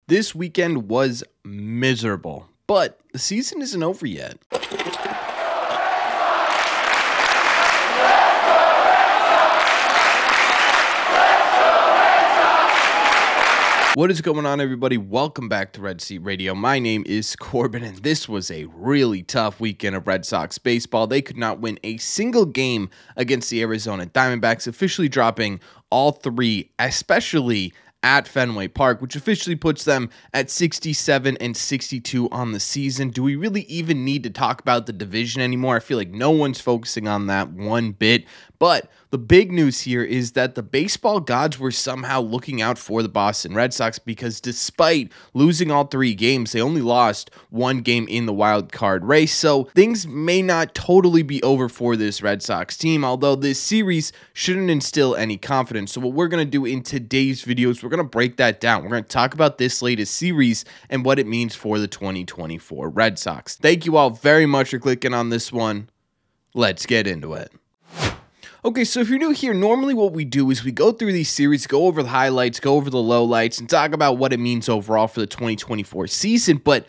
This weekend was miserable, but the season isn't over yet. What is going on, everybody? Welcome back to Red Seat Radio. My name is Corbin, and this was a really tough weekend of Red Sox baseball. They could not win a single game against the Arizona Diamondbacks, officially dropping all three, especially at Fenway Park, which officially puts them at 67 and 62 on the season. Do we really even need to talk about the division anymore? I feel like no one's focusing on that one bit. But the big news here is that the baseball gods were somehow looking out for the Boston Red Sox, because despite losing all three games, they only lost one game in the wild card race. So things may not totally be over for this Red Sox team, although this series shouldn't instill any confidence. So what we're going to do in today's video is we're going to break that down. We're going to talk about this latest series and what it means for the 2024 Red Sox. Thank you all very much for clicking on this one. Let's get into it. Okay, so if you're new here, normally what we do is we go through these series, go over the highlights, go over the lowlights, and talk about what it means overall for the 2024 season, but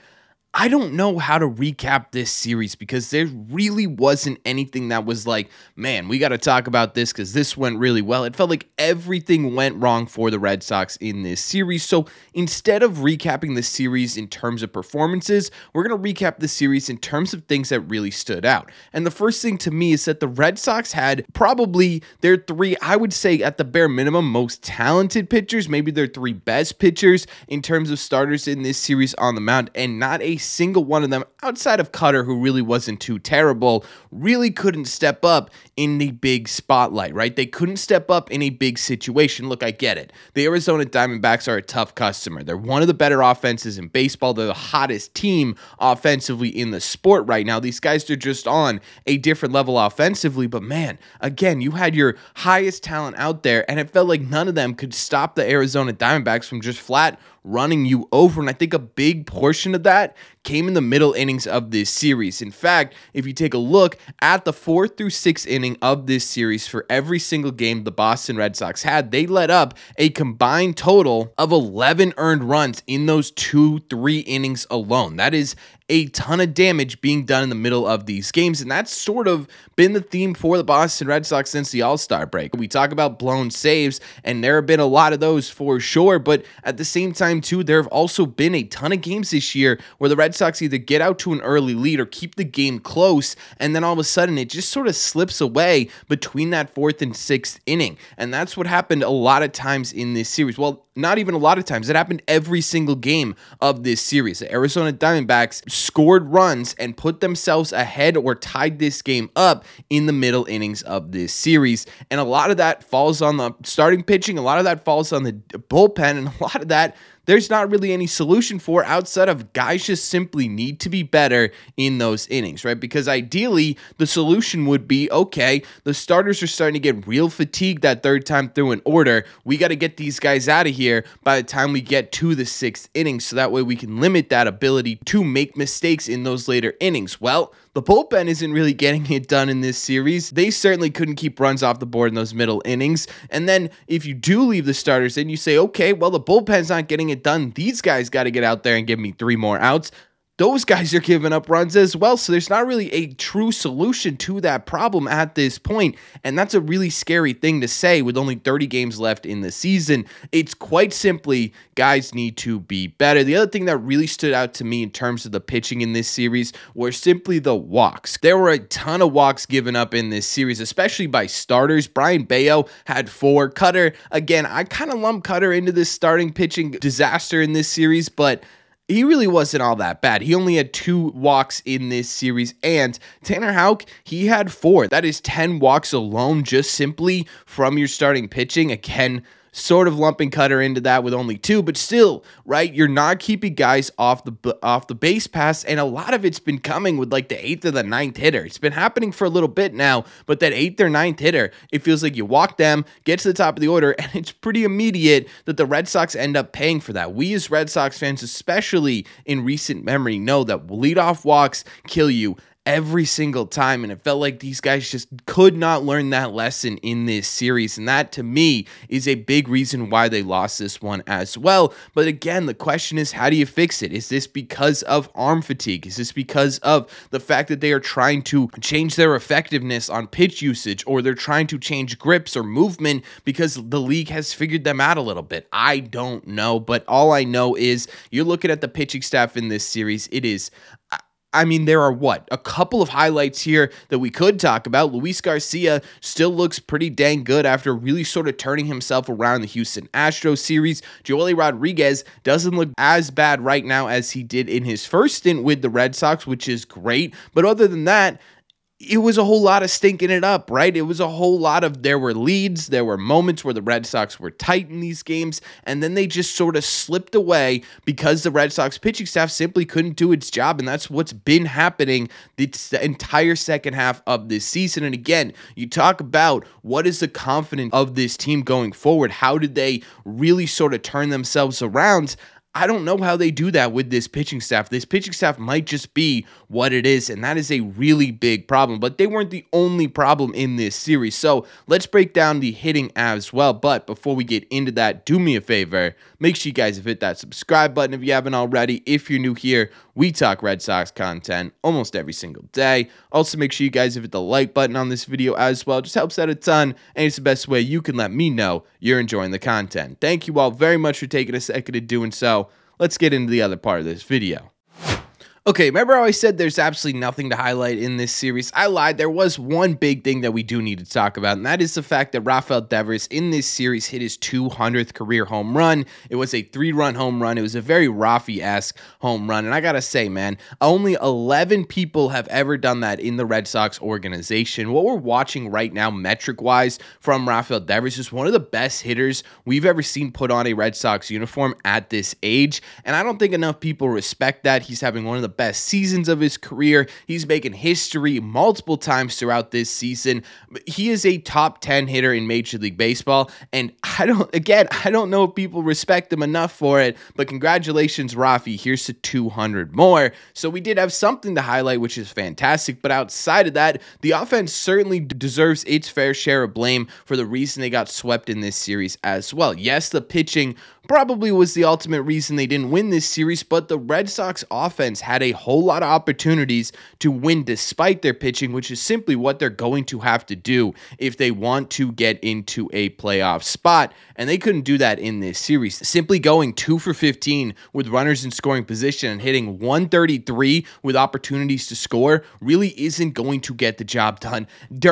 I don't know how to recap this series because there really wasn't anything that was like, man, we got to talk about this because this went really well. It felt like everything went wrong for the Red Sox in this series. So instead of recapping the series in terms of performances, we're going to recap the series in terms of things that really stood out. And the first thing to me is that the Red Sox had probably their three, I would say at the bare minimum, most talented pitchers, maybe their three best pitchers in terms of starters in this series on the mound, and not a single one of them outside of Cutter, who really wasn't too terrible, really couldn't step up in the big spotlight, right? They couldn't step up in a big situation. Look, I get it. The Arizona Diamondbacks are a tough customer. They're one of the better offenses in baseball. They're the hottest team offensively in the sport right now. These guys are just on a different level offensively, but man, again, you had your highest talent out there, and it felt like none of them could stop the Arizona Diamondbacks from just flat running you over. And I think a big portion of that came in the middle innings of this series. In fact, if you take a look at the 4th through 6th inning of this series, for every single game the Boston Red Sox had, they let up a combined total of 11 earned runs in those 2-3 innings alone. That is a ton of damage being done in the middle of these games, and that's sort of been the theme for the Boston Red Sox since the All-Star break. We talk about blown saves, and there have been a lot of those for sure, but at the same time, too, there have also been a ton of games this year where the Red Sox either get out to an early lead or keep the game close, and then all of a sudden it just sort of slips away between that 4th and 6th inning, and that's what happened a lot of times in this series. Well, not even a lot of times. It happened every single game of this series. The Arizona Diamondbacks scored runs and put themselves ahead or tied this game up in the middle innings of this series. And a lot of that falls on the starting pitching. A lot of that falls on the bullpen. And a lot of that there's not really any solution for outside of guys just simply need to be better in those innings, right? Because ideally, the solution would be, okay, the starters are starting to get real fatigued that third time through an order. We got to get these guys out of here by the time we get to the 6th inning, so that way we can limit that ability to make mistakes in those later innings. Well, the bullpen isn't really getting it done in this series. They certainly couldn't keep runs off the board in those middle innings. And then if you do leave the starters in, you say, okay, well, the bullpen's not getting it done. These guys got to get out there and give me 3 more outs. Those guys are giving up runs as well, so there's not really a true solution to that problem at this point, and that's a really scary thing to say with only 30 games left in the season. It's quite simply, guys need to be better. The other thing that really stood out to me in terms of the pitching in this series were simply the walks. There were a ton of walks given up in this series, especially by starters. Brayan Bello had 4. Cutter, again, I kind of lump Cutter into this starting pitching disaster in this series, but he really wasn't all that bad. He only had 2 walks in this series, and Tanner Houck, he had 4. That is 10 walks alone just simply from your starting pitching. Again, sort of lumping Cutter into that with only 2, but still, right? You're not keeping guys off the base pass, and a lot of it's been coming with like the 8th or the 9th hitter. It's been happening for a little bit now, but that 8th or 9th hitter, it feels like you walk them, get to the top of the order, and it's pretty immediate that the Red Sox end up paying for that. We as Red Sox fans, especially in recent memory, know that leadoff walks kill you every single time, and it felt like these guys just could not learn that lesson in this series, and that to me is a big reason why they lost this one as well. But again, the question is, how do you fix it? Is this because of arm fatigue? Is this because of the fact that they are trying to change their effectiveness on pitch usage, or they're trying to change grips or movement because the league has figured them out a little bit? I don't know, but all I know is you're looking at the pitching staff in this series. It is, I mean, there are a couple of highlights here that we could talk about. Luis Garcia still looks pretty dang good after really sort of turning himself around the Houston Astros series. Joely Rodriguez doesn't look as bad right now as he did in his first stint with the Red Sox, which is great. But other than that, it was a whole lot of stinking it up, right? It was a whole lot of, there were leads, there were moments where the Red Sox were tight in these games, and then they just sort of slipped away because the Red Sox pitching staff simply couldn't do its job, and that's what's been happening the entire second half of this season. And again, you talk about what is the confidence of this team going forward? How did they really sort of turn themselves around? I don't know how they do that with this pitching staff. This pitching staff might just be what it is, and that is a really big problem. But they weren't the only problem in this series. So let's break down the hitting as well. But before we get into that, do me a favor. Make sure you guys have hit that subscribe button if you haven't already. If you're new here, we talk Red Sox content almost every single day. Also, make sure you guys have hit the like button on this video as well. It just helps out a ton, and it's the best way you can let me know you're enjoying the content. Thank you all very much for taking a second to doing so. Let's get into the other part of this video. Okay, remember how I said there's absolutely nothing to highlight in this series? I lied. There was one big thing that we do need to talk about, and that is the fact that Rafael Devers in this series hit his 200th career home run. It was a 3-run home run. It was a very Rafi-esque home run, and I gotta say, man, only 11 people have ever done that in the Red Sox organization. What we're watching right now, metric-wise, from Rafael Devers is one of the best hitters we've ever seen put on a Red Sox uniform at this age, and I don't think enough people respect that. He's having one of the best seasons of his career. He's making history multiple times throughout this season. He is a top 10 hitter in Major League Baseball, and I don't know if people respect him enough for it, but congratulations, Rafi. Here's to 200 more. So we did have something to highlight, which is fantastic, but outside of that, the offense certainly deserves its fair share of blame for the reason they got swept in this series as well. Yes, the pitching probably was the ultimate reason they didn't win this series, but the Red Sox offense had a whole lot of opportunities to win despite their pitching, which is simply what they're going to have to do if they want to get into a playoff spot, and they couldn't do that in this series. Simply going 2 for 15 with runners in scoring position and hitting 133 with opportunities to score really isn't going to get the job done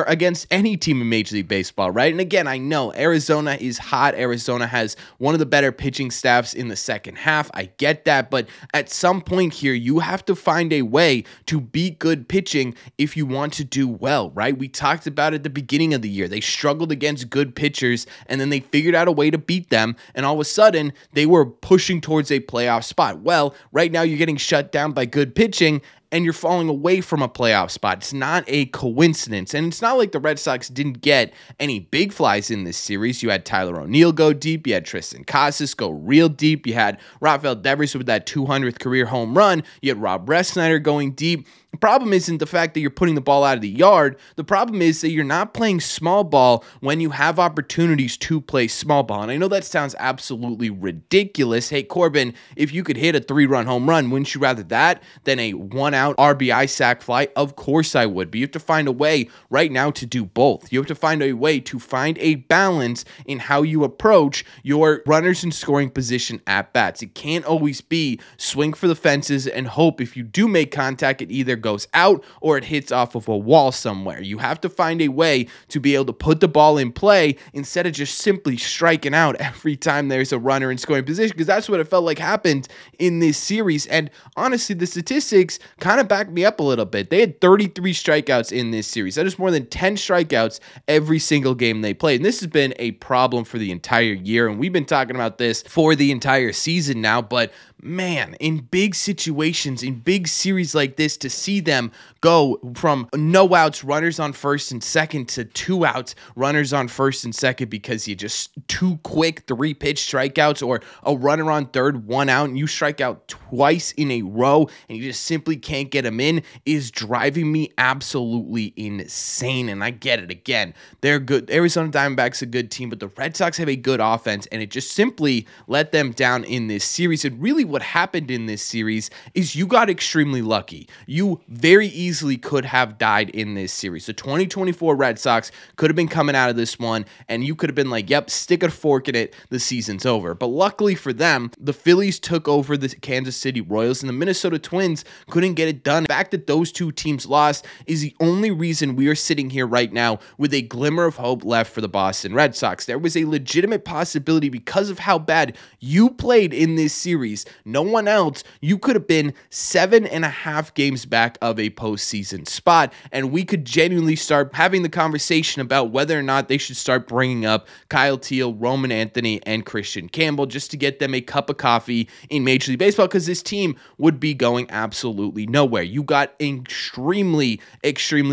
against any team in Major League Baseball, right? And again, I know Arizona is hot. Arizona has one of the better pitching staffs in the second half. I get that, but at some point here, you have to find a way to beat good pitching if you want to do well, right? We talked about it at the beginning of the year. They struggled against good pitchers, and then they figured out a way to beat them, and all of a sudden, they were pushing towards a playoff spot. Well, right now, you're getting shut down by good pitching, and you're falling away from a playoff spot. It's not a coincidence. And it's not like the Red Sox didn't get any big flies in this series. You had Tyler O'Neill go deep. You had Tristan Casas go real deep. You had Rafael Devers with that 200th career home run. You had Rob Resnider going deep. The problem isn't the fact that you're putting the ball out of the yard. The problem is that you're not playing small ball when you have opportunities to play small ball. And I know that sounds absolutely ridiculous. Hey, Corbin, if you could hit a 3-run home run, wouldn't you rather that than a 1-out RBI sac fly? Of course I would. But you have to find a way right now to do both. You have to find a way to find a balance in how you approach your runners in scoring position at bats. It can't always be swing for the fences and hope if you do make contact, it either goes out or it hits off of a wall somewhere. You have to find a way to be able to put the ball in play instead of just simply striking out every time there's a runner in scoring position, because that's what it felt like happened in this series. And honestly, the statistics kind of back me up a little bit. They had 33 strikeouts in this series. That is more than 10 strikeouts every single game they played. And this has been a problem for the entire year, and we've been talking about this for the entire season now, but man, in big situations, in big series like this, to see them go from no outs, runners on first and second, to 2 outs, runners on first and second, because you just too quick 3-pitch strikeouts, or a runner on third, 1 out, and you strike out twice in a row and you just simply can't get them in, is driving me absolutely insane. And I get it. Again, they're good. Arizona Diamondbacks a good team, but the Red Sox have a good offense, and it just simply let them down in this series. And really what happened in this series is you got extremely lucky. You very easily could have died in this series. The 2024 Red Sox could have been coming out of this one, and you could have been like, yep, stick a fork in it, the season's over. But luckily for them, the Phillies took over the Kansas City Royals, and the Minnesota Twins couldn't get it done. The fact that those two teams lost is the only reason we are sitting here right now with a glimmer of hope left for the Boston Red Sox. There was a legitimate possibility, because of how bad you played in this series, no one else, you could have been 7.5 games back of a postseason spot, and we could genuinely start having the conversation about whether or not they should start bringing up Kyle Teal, Roman Anthony, and Christian Campbell just to get them a cup of coffee in Major League Baseball, because this team would be going absolutely nowhere. You got extremely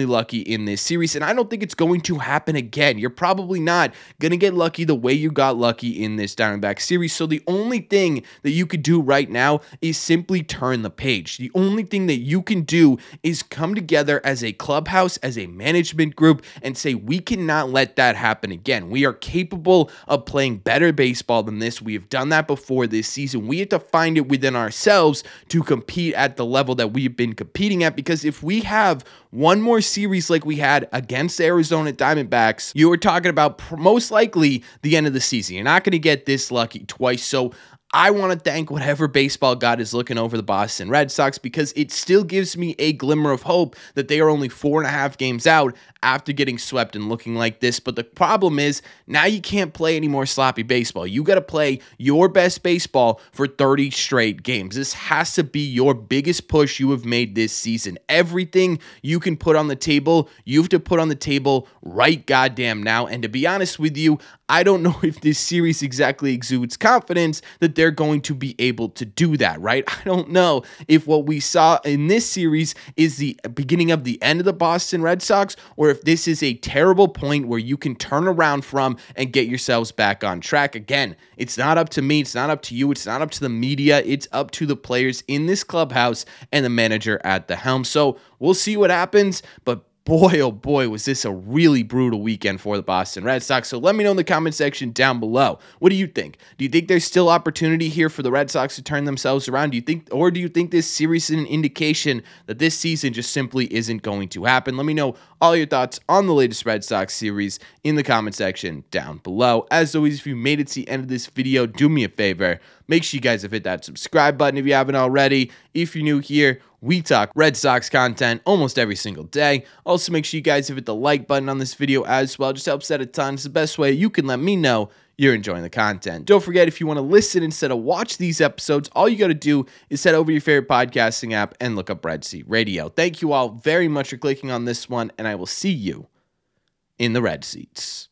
lucky in this series, and I don't think it's going to happen again. You're probably not going to get lucky the way you got lucky in this Diamondback series. So the only thing that you could do right now is simply turn the page. The only thing that you can do is come together as a clubhouse, as a management group, and say, we cannot let that happen again. We are capable of playing better baseball than this. We have done that before this season. We have to find it within ourselves to compete at the level that we've been competing at, because if we have one more series like we had against the Arizona Diamondbacks, you were talking about most likely the end of the season. You're not going to get this lucky twice. So I want to thank whatever baseball god is looking over the Boston Red Sox, because it still gives me a glimmer of hope that they are only 4.5 games out after getting swept and looking like this. But the problem is, now you can't play any more sloppy baseball. You got to play your best baseball for 30 straight games. This has to be your biggest push you have made this season. Everything you can put on the table, you have to put on the table right goddamn now. And to be honest with you, I don't know if this series exactly exudes confidence that they're going to be able to do that, right? I don't know if what we saw in this series is the beginning of the end of the Boston Red Sox, or if this is a terrible point where you can turn around from and get yourselves back on track. Again, it's not up to me. It's not up to you. It's not up to the media. It's up to the players in this clubhouse and the manager at the helm. So we'll see what happens, but boy, oh boy, was this a really brutal weekend for the Boston Red Sox. So let me know in the comment section down below. What do you think? Do you think there's still opportunity here for the Red Sox to turn themselves around? Do you think this series is an indication that this season just simply isn't going to happen? Let me know all your thoughts on the latest Red Sox series in the comment section down below. As always, if you made it to the end of this video, do me a favor. Make sure you guys have hit that subscribe button if you haven't already. If you're new here, we talk Red Sox content almost every single day. Also, make sure you guys hit the like button on this video as well. It just helps out a ton. It's the best way you can let me know you're enjoying the content. Don't forget, if you want to listen instead of watch these episodes, all you got to do is head over to your favorite podcasting app and look up Red Seat Radio. Thank you all very much for clicking on this one, and I will see you in the Red Seats.